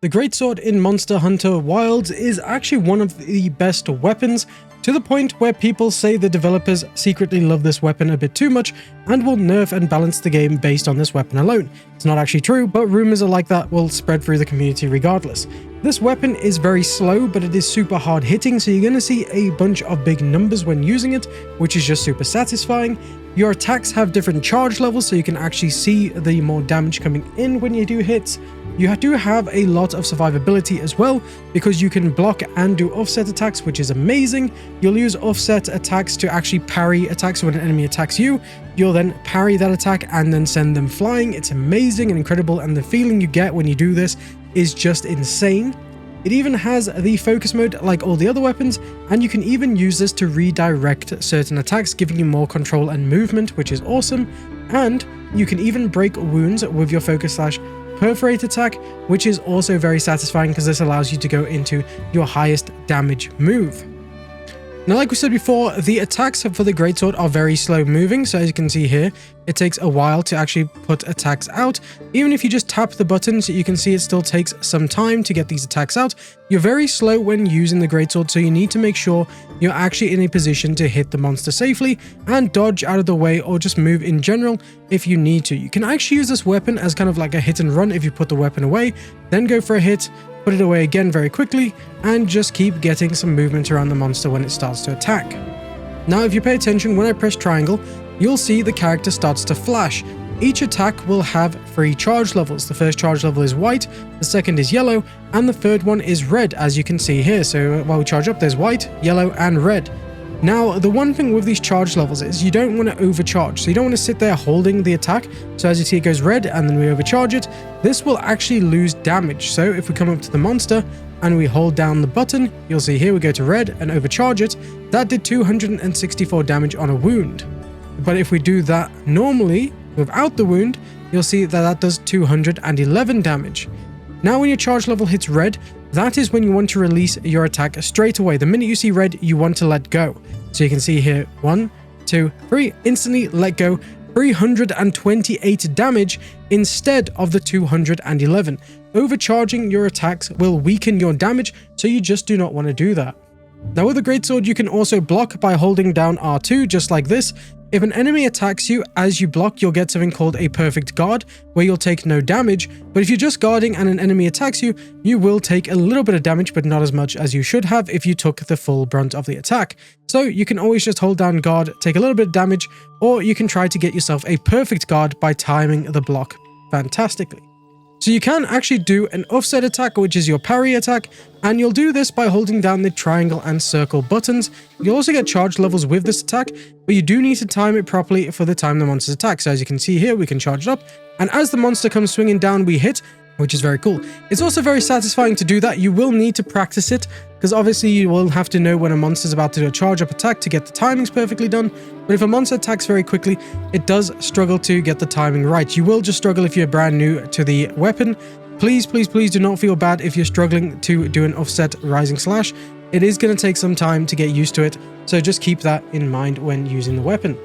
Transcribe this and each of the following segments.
The Greatsword in Monster Hunter Wilds is actually one of the best weapons, to the point where people say the developers secretly love this weapon a bit too much and will nerf and balance the game based on this weapon alone. It's not actually true, but rumors are like that will spread through the community regardless. This weapon is very slow, but it is super hard hitting, so you're going to see a bunch of big numbers when using it, which is just super satisfying. Your attacks have different charge levels, so you can actually see the more damage coming in when you do hits. You do have a lot of survivability as well, because you can block and do offset attacks, which is amazing. You'll use offset attacks to actually parry attacks. So when an enemy attacks you, you'll then parry that attack and then send them flying. It's amazing and incredible, and the feeling you get when you do this is just insane. It even has the focus mode like all the other weapons, and you can even use this to redirect certain attacks, giving you more control and movement, which is awesome. And you can even break wounds with your focus/perforate attack, which is also very satisfying because this allows you to go into your highest damage move. Now, like we said before, the attacks for the Greatsword are very slow moving, so as you can see here, it takes a while to actually put attacks out. Even if you just tap the buttons, you can see it still takes some time to get these attacks out. You're very slow when using the Greatsword, so you need to make sure you're actually in a position to hit the monster safely and dodge out of the way, or just move in general if you need to. You can actually use this weapon as kind of like a hit and run if you put the weapon away, then go for a hit, put it away again very quickly, and just keep getting some movement around the monster when it starts to attack. Now, if you pay attention, when I press triangle, you'll see the character starts to flash. Each attack will have 3 charge levels. The first charge level is white, the second is yellow, and the third one is red, as you can see here. So while we charge up, there's white, yellow, and red. Now, the one thing with these charge levels is you don't want to overcharge. So you don't want to sit there holding the attack. So as you see, it goes red and then we overcharge it. This will actually lose damage. So if we come up to the monster and we hold down the button, you'll see here we go to red and overcharge it. That did 264 damage on a wound. But if we do that normally without the wound, you'll see that that does 211 damage. Now, when your charge level hits red, that is when you want to release your attack straight away. The minute you see red, you want to let go. So you can see here, 1, 2, 3, instantly let go, 328 damage instead of the 211. Overcharging your attacks will weaken your damage, so you just do not want to do that. Now, with the Greatsword, you can also block by holding down R2, just like this. If an enemy attacks you as you block, you'll get something called a perfect guard, where you'll take no damage. But if you're just guarding and an enemy attacks you, you will take a little bit of damage, but not as much as you should have if you took the full brunt of the attack. So you can always just hold down guard, take a little bit of damage, or you can try to get yourself a perfect guard by timing the block fantastically. So you can actually do an offset attack, which is your parry attack, and you'll do this by holding down the triangle and circle buttons. You'll also get charge levels with this attack, but you do need to time it properly for the time the monster's attack. So as you can see here, we can charge it up, and as the monster comes swinging down, we hit, which is very cool. It's also very satisfying to do that. You will need to practice it, because obviously you will have to know when a monster's about to do a charge up attack to get the timings perfectly done. But if a monster attacks very quickly, it does struggle to get the timing right. You will just struggle if you're brand new to the weapon. Please, please, please do not feel bad if you're struggling to do an offset rising slash. It is going to take some time to get used to it, so just keep that in mind when using the weapon.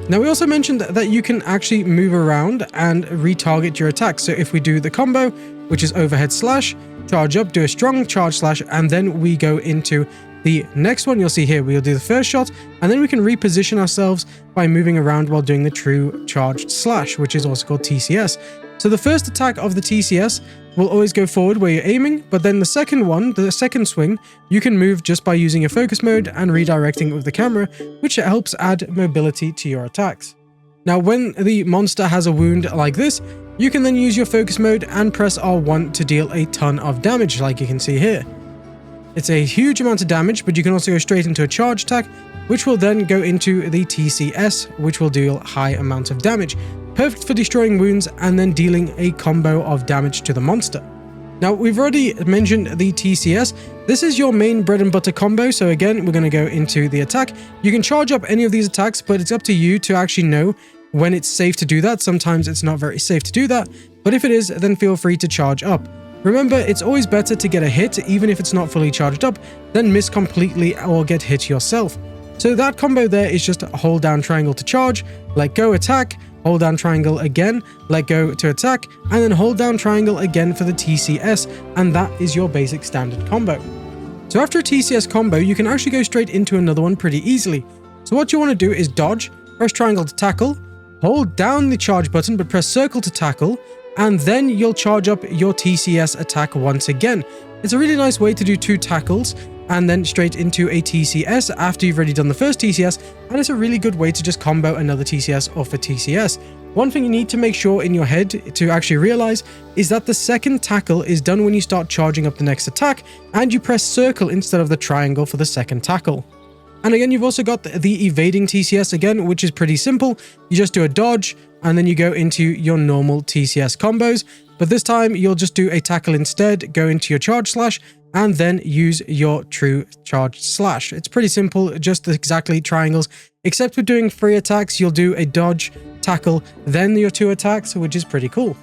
Now, we also mentioned that you can actually move around and retarget your attacks. So if we do the combo, which is overhead slash, charge up, do a strong charge slash, and then we go into the next one, you'll see here, we'll do the first shot, and then we can reposition ourselves by moving around while doing the true charged slash, which is also called TCS. So the first attack of the TCS will always go forward where you're aiming, but then the second one, the second swing, you can move just by using your focus mode and redirecting with the camera, which helps add mobility to your attacks. Now, when the monster has a wound like this, you can then use your focus mode and press R1 to deal a ton of damage, like you can see here. It's a huge amount of damage, but you can also go straight into a charge attack, which will then go into the TCS, which will deal high amounts of damage. Perfect for destroying wounds and then dealing a combo of damage to the monster. Now, we've already mentioned the TCS. This is your main bread and butter combo. So again, we're going to go into the attack. You can charge up any of these attacks, but it's up to you to actually know when it's safe to do that. Sometimes it's not very safe to do that, but if it is, then feel free to charge up. Remember, it's always better to get a hit, even if it's not fully charged up, than miss completely or get hit yourself. So that combo there is just hold down triangle to charge, let go attack, hold down triangle again, let go to attack, and then hold down triangle again for the TCS, and that is your basic standard combo. So after a TCS combo, you can actually go straight into another one pretty easily. So what you want to do is dodge, press triangle to tackle, hold down the charge button but press circle to tackle, and then you'll charge up your TCS attack once again. It's a really nice way to do 2 tackles and then straight into a TCS after you've already done the first TCS, and it's a really good way to just combo another TCS off a TCS. One thing you need to make sure in your head to actually realize is that the second tackle is done when you start charging up the next attack, and you press circle instead of the triangle for the second tackle. And again, you've also got the evading TCS again, which is pretty simple. You just do a dodge, and then you go into your normal TCS combos. But this time, you'll just do a tackle instead, go into your charge slash, and then use your true charge slash. It's pretty simple, just exactly triangles, except with doing 3 attacks, you'll do a dodge, tackle, then your 2 attacks, which is pretty cool.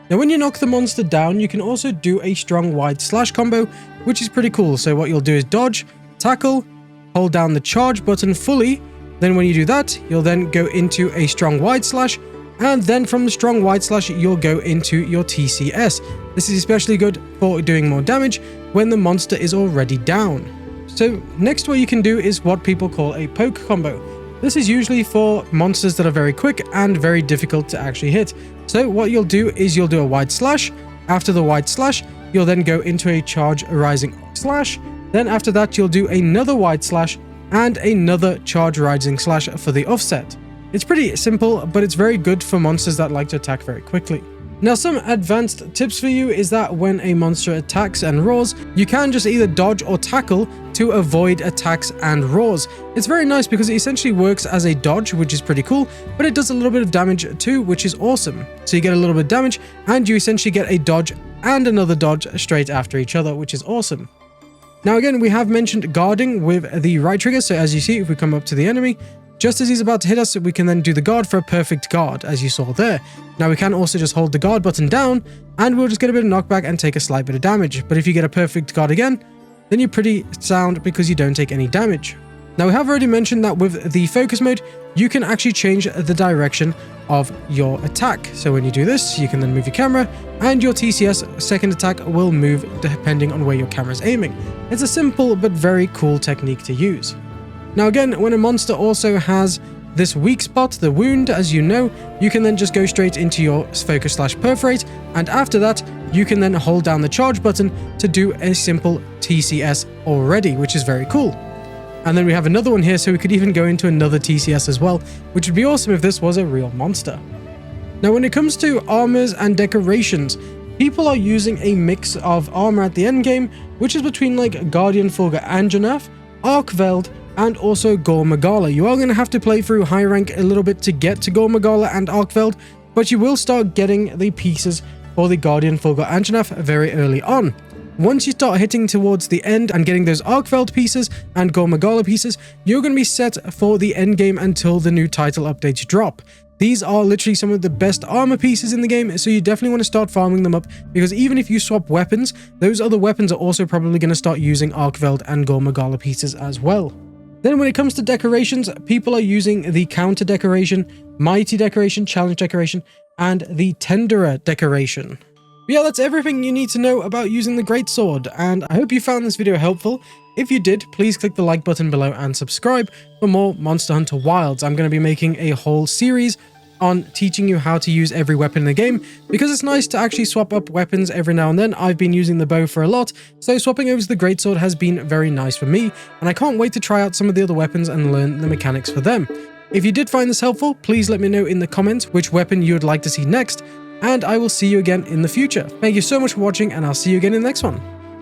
Now, when you knock the monster down, you can also do a strong wide slash combo, which is pretty cool. So what you'll do is dodge, tackle, hold down the charge button fully. Then when you do that, you'll then go into a strong wide slash, and then from the strong wide slash, you'll go into your TCS. This is especially good for doing more damage when the monster is already down. So next, what you can do is what people call a poke combo. This is usually for monsters that are very quick and very difficult to actually hit. So what you'll do is you'll do a wide slash. After the wide slash, you'll then go into a charge rising slash. Then after that, you'll do another wide slash and another charge rising slash for the offset. It's pretty simple, but it's very good for monsters that like to attack very quickly. Now, some advanced tips for you is that when a monster attacks and roars, you can just either dodge or tackle to avoid attacks and roars. It's very nice because it essentially works as a dodge, which is pretty cool, but it does a little bit of damage too, which is awesome. So you get a little bit of damage, and you essentially get a dodge and another dodge straight after each other, which is awesome. Now again, we have mentioned guarding with the right trigger, so as you see, if we come up to the enemy, just as he's about to hit us, we can then do the guard for a perfect guard, as you saw there. Now we can also just hold the guard button down, and we'll just get a bit of knockback and take a slight bit of damage. But if you get a perfect guard again, then you're pretty sound because you don't take any damage. Now we have already mentioned that with the focus mode, you can actually change the direction of your attack. So when you do this, you can then move your camera, and your TCS second attack will move depending on where your camera is aiming. It's a simple but very cool technique to use. Now again, when a monster also has this weak spot, the wound, as you know, you can then just go straight into your focus slash perforate, and after that, you can then hold down the charge button to do a simple TCS already, which is very cool. And then we have another one here, so we could even go into another TCS as well, which would be awesome if this was a real monster. Now when it comes to armors and decorations, people are using a mix of armor at the end game, which is between like Guardian Fulgur Anjanath, Arkveld, and also Gore Magala. You are going to have to play through high rank a little bit to get to Gore Magala and Arkveld, but you will start getting the pieces for the Guardian Fulgur Anjanath very early on. Once you start hitting towards the end and getting those Arkveld pieces and Gore Magala pieces, you're going to be set for the end game until the new title updates drop. These are literally some of the best armor pieces in the game, so you definitely want to start farming them up, because even if you swap weapons, those other weapons are also probably going to start using Arkveld and Gore Magala pieces as well. Then when it comes to decorations, people are using the counter decoration, mighty decoration, challenge decoration, and the tenderer decoration. But yeah, that's everything you need to know about using the greatsword, and I hope you found this video helpful. If you did, please click the like button below and subscribe for more Monster Hunter Wilds. I'm going to be making a whole series on teaching you how to use every weapon in the game, because it's nice to actually swap up weapons every now and then. I've been using the bow for a lot, so swapping over to the greatsword has been very nice for me, and I can't wait to try out some of the other weapons and learn the mechanics for them. If you did find this helpful, please let me know in the comments which weapon you would like to see next, and I will see you again in the future. Thank you so much for watching, and I'll see you again in the next one.